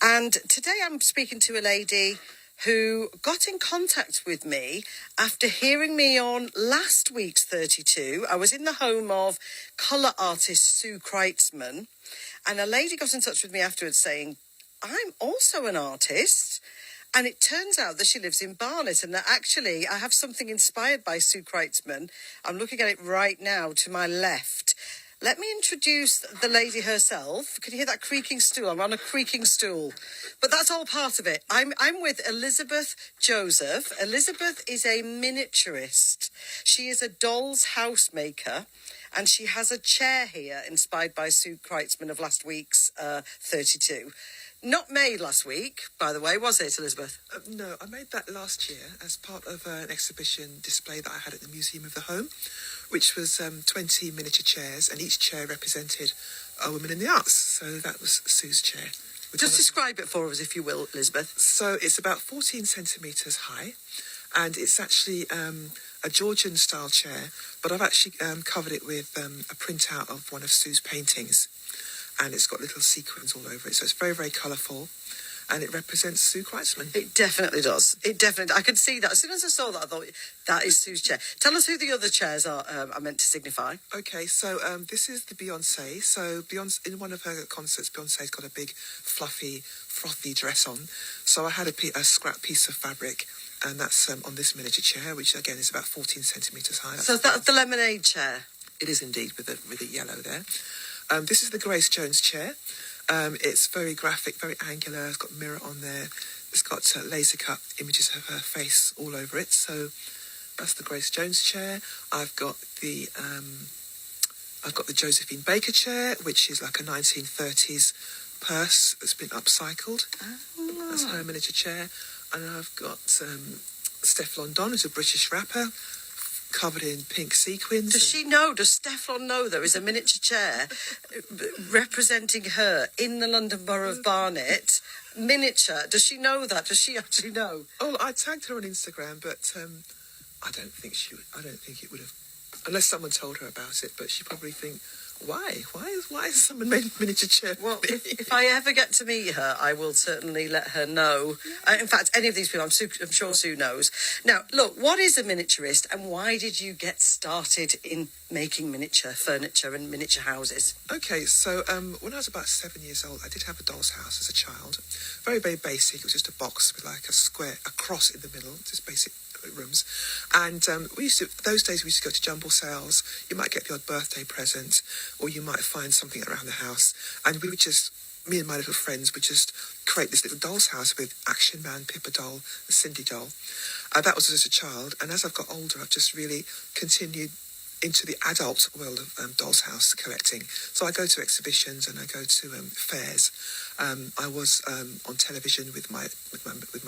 And today I'm speaking to a lady who got in contact with me after hearing me on last week's 32. I was in the home of colour artist Sue Kreitzman, and a lady got in touch with me afterwards saying, I'm also an artist. And it turns out that she lives in Barnet, and that actually I have something inspired by Sue Kreitzman. I'm looking at it right now to my left. Let me introduce the lady herself. Can you hear that creaking stool? I'm on a creaking stool. But that's all part of it. I'm with Elizabeth Joseph. Elizabeth is a miniaturist. She is a doll's house maker, and she has a chair here inspired by Sue Kreitzman of last week's 32. Not made last week, by the way, was it, Elizabeth? No, I made that last year as part of an exhibition display that I had at the Museum of the Home, which was 20 miniature chairs, and each chair represented a woman in the arts. So that was Sue's chair. Just describe it for us, if you will, Elizabeth. So it's about 14 centimetres high, and it's actually a Georgian-style chair, but I've actually covered it with a printout of one of Sue's paintings. And it's got little sequins all over it. So it's very, very colourful. And it represents Sue Kreitzman. It definitely does. I could see that. As soon as I saw that, I thought, that is Sue's chair. Tell us who the other chairs are meant to signify. Okay, so this is the Beyoncé. So Beyonce, in one of her concerts, Beyoncé's got a big, fluffy, frothy dress on. So I had a scrap piece of fabric, and that's on this miniature chair, which, again, is about 14 centimetres high. So that's the lemonade chair? It is indeed, with the yellow there. This is the Grace Jones chair. It's very graphic, very angular. It's got a mirror on there. It's got laser cut images of her face all over it. So that's the Grace Jones chair. I've got the Josephine Baker chair, which is like a 1930s purse that's been upcycled. Oh. That's her miniature chair. And I've got Steph London, who's a British rapper, covered in pink sequins. Does she know? Does Stefflon know there is a miniature chair representing her in the London Borough of Barnet? Miniature. Does she know that? Does she actually know? Oh, I tagged her on Instagram, but I don't think it would have, unless someone told her about it. But she'd probably think, why has someone made a miniature chair? Well, if I ever get to meet her, I will certainly let her know. In fact, any of these people, I'm sure Sue knows. Now, look, what is a miniaturist, and why did you get started in making miniature furniture and miniature houses? Okay, so when I was about 7 years old, I did have a doll's house as a child. Very, very basic. It was just a box with like a cross in the middle, just basic rooms. And those days we used to go to jumble sales. You might get the odd birthday present, or you might find something around the house, and me and my little friends would just create this little doll's house with Action Man, Pippa doll, the Cindy doll. That was as a child, and as I've got older, I've just really continued into the adult world of doll's house collecting. So I go to exhibitions and I go to fairs. I was on television with my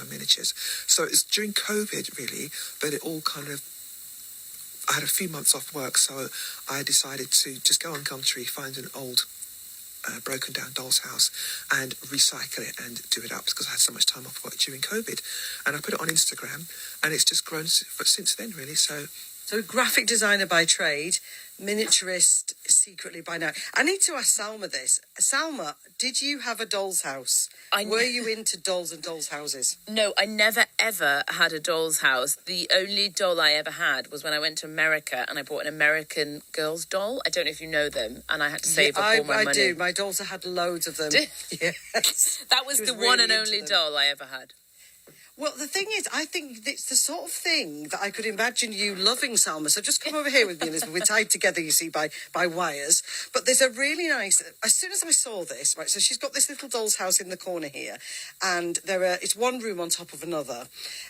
miniatures. So it's during COVID really that it all kind of, I had a few months off work, so I decided to just go on Gumtree, find an old broken down doll's house and recycle it and do it up, because I had so much time off work during COVID. And I put it on Instagram, and it's just grown since then really. So graphic designer by trade, miniaturist secretly by now. I need to ask Salma this. Salma, did you have a doll's house? Were you into dolls and doll's houses? No, I never, ever had a doll's house. The only doll I ever had was when I went to America and I bought an American Girl's doll. I don't know if you know them. And I had to save up all my money. I do. My dolls had loads of them. Yes. That was the one and only doll I ever had. Well, the thing is, I think it's the sort of thing that I could imagine you loving, Salma. So just come over here with me, Elizabeth. We're tied together, you see, by wires. But there's a really nice... As soon as I saw this, right, so she's got this little doll's house in the corner here, and it's one room on top of another,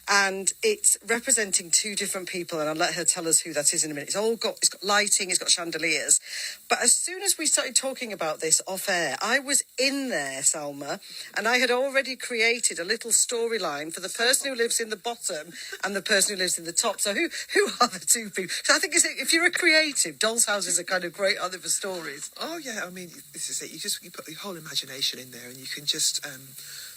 and it's representing two different people, and I'll let her tell us who that is in a minute. It's got lighting, it's got chandeliers. But as soon as we started talking about this off air, I was in there, Salma, and I had already created a little storyline for the person who lives in the bottom and the person who lives in the top. So who are the two people? So I think if you're a creative, doll's houses are kind of great, aren't they, for stories? Oh yeah, I mean, this is it. You put your whole imagination in there, and you can just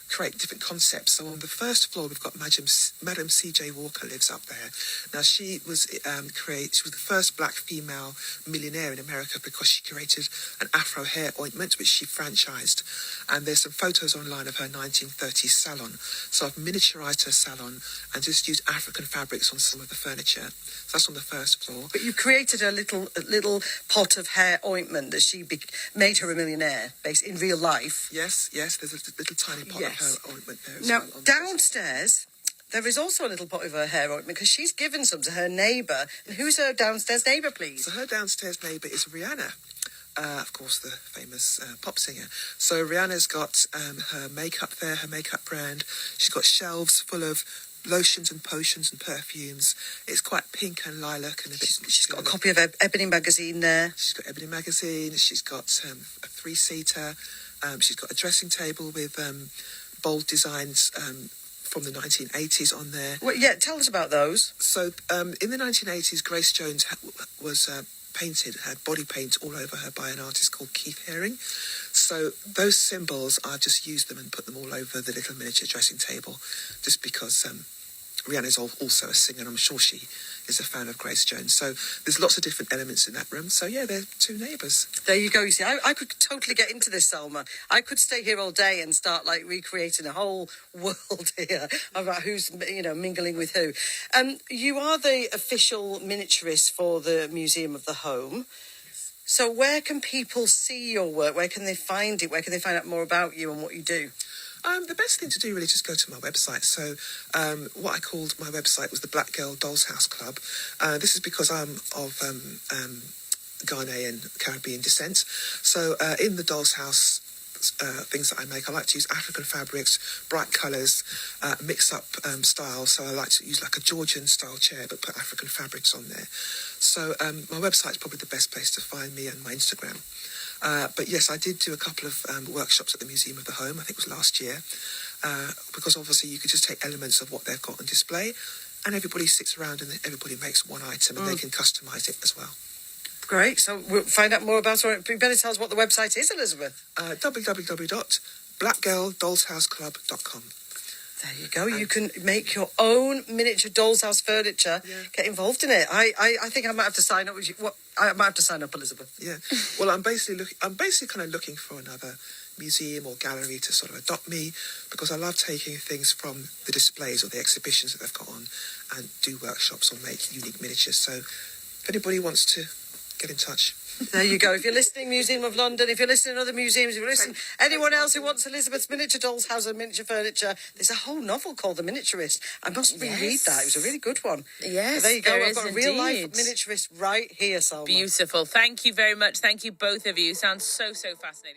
create different concepts. So on the first floor, we've got Madam C.J. Walker lives up there. Now, she was she was the first black female millionaire in America because she created an Afro hair ointment, which she franchised. And there's some photos online of her 1930s salon. So I've miniaturised her salon and just used African fabrics on some of the furniture. So that's on the first floor. But you created a little pot of hair ointment that she made her a millionaire, based in real life. Yes, there's a little tiny pot of her ointment there as Now, well. downstairs, there is also a little pot of her hair ointment because she's given some to her neighbour. And who's her downstairs neighbour, please? So her downstairs neighbour is Rihanna. Of course, the famous pop singer. So Rihanna's got her makeup there, her makeup brand. She's got shelves full of lotions and potions and perfumes. It's quite pink and lilac and a bit. She's got a copy of Ebony magazine there. She's got Ebony magazine. She's got a 3-seater. She's got a dressing table with bold designs from the 1980s on there. Well, yeah, tell us about those. So in the 1980s, Grace Jones was had body paint all over her by an artist called Keith Haring. So those symbols, I just used them and put them all over the little miniature dressing table, just because Rihanna's also a singer, and I'm sure she is a fan of Grace Jones. So there's lots of different elements in that room. So yeah, they're two neighbours. There you go. You see, I could totally get into this, Selma. I could stay here all day and start recreating a whole world here about who's mingling with who. You are the official miniaturist for the Museum of the Home. So where can people see your work? Where can they find it? Where can they find out more about you and what you do? The best thing to do really is just go to my website. So what I called my website was the Black Girl Dolls House Club. This is because I'm of Ghanaian Caribbean descent. So in the Dolls House things that I make, I like to use African fabrics, bright colours, mix up styles. So I like to use like a Georgian style chair but put African fabrics on there. So my website's probably the best place to find me, and my Instagram. But yes, I did do a couple of workshops at the Museum of the Home, I think it was last year, because obviously you could just take elements of what they've got on display and everybody sits around and everybody makes one item and they can customise it as well. Great, so we'll find out more about it. You better tell us what the website is, Elizabeth. www.blackgirldollshouseclub.com. There you go. You can make your own miniature doll's house furniture. Yeah. Get involved in it. I think I might have to sign up with you. I might have to sign up, Elizabeth. Yeah. Well, I'm basically kind of looking for another museum or gallery to sort of adopt me, because I love taking things from the displays or the exhibitions that they've got on and do workshops or make unique miniatures. So if anybody wants to get in touch. There you go. If you're listening, Museum of London, if you're listening to other museums, if you're listening, anyone else who wants Elizabeth's miniature doll's house and miniature furniture, there's a whole novel called The Miniaturist. I must reread that. It was a really good one. Yes, there you go. I've got a real life indeed. miniaturist right here, Salma. Beautiful. Thank you very much. Thank you, both of you. Sounds so fascinating.